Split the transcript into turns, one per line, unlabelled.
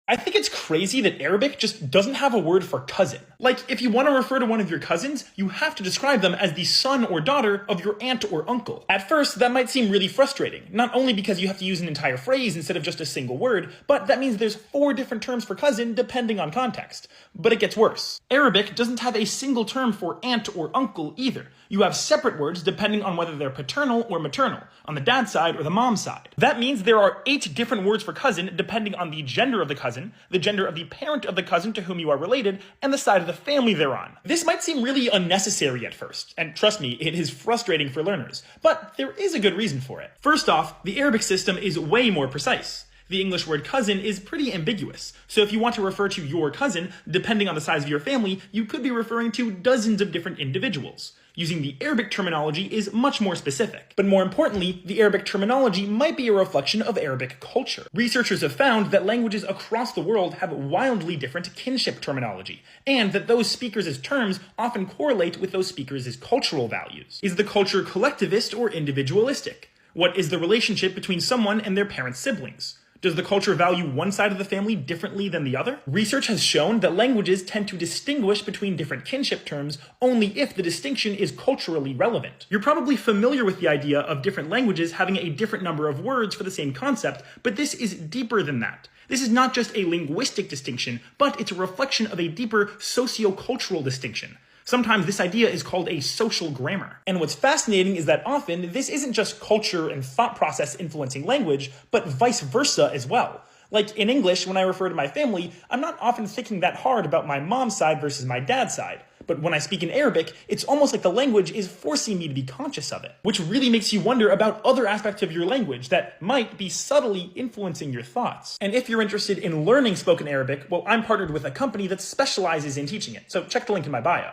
I think it's crazy that Arabic just doesn't have a word for cousin. Like, if you want to refer to one of your cousins, you have to describe them as the son or daughter of your aunt or uncle. At first, that might seem really frustrating, not only because you have to use an entire phrase instead of just a single word, but that means there's 4 different terms for cousin depending on context. But it gets worse. Arabic doesn't have a single term for aunt or uncle either. You have separate words depending on whether they're paternal or maternal, on the dad's side or the mom's side. That means there are 8 different words for cousin depending on the gender of the cousin, the gender of the parent of the cousin to whom you are related, and the side of the family they're on. This might seem really unnecessary at first, and trust me, it is frustrating for learners, but there is a good reason for it. First off, the Arabic system is way more precise. The English word cousin is pretty ambiguous, so if you want to refer to your cousin, depending on the size of your family, you could be referring to dozens of different individuals. Using the Arabic terminology is much more specific. But more importantly, the Arabic terminology might be a reflection of Arabic culture. Researchers have found that languages across the world have wildly different kinship terminology, and that those speakers' terms often correlate with those speakers' cultural values. Is the culture collectivist or individualistic? What is the relationship between someone and their parent siblings? Does the culture value one side of the family differently than the other? Research has shown that languages tend to distinguish between different kinship terms only if the distinction is culturally relevant. You're probably familiar with the idea of different languages having a different number of words for the same concept, but this is deeper than that. This is not just a linguistic distinction, but it's a reflection of a deeper socio-cultural distinction. Sometimes this idea is called a social grammar. And what's fascinating is that often this isn't just culture and thought process influencing language, but vice versa as well. Like in English, when I refer to my family, I'm not often thinking that hard about my mom's side versus my dad's side. But when I speak in Arabic, it's almost like the language is forcing me to be conscious of it, which really makes you wonder about other aspects of your language that might be subtly influencing your thoughts. And if you're interested in learning spoken Arabic, well, I'm partnered with a company that specializes in teaching it, so check the link in my bio.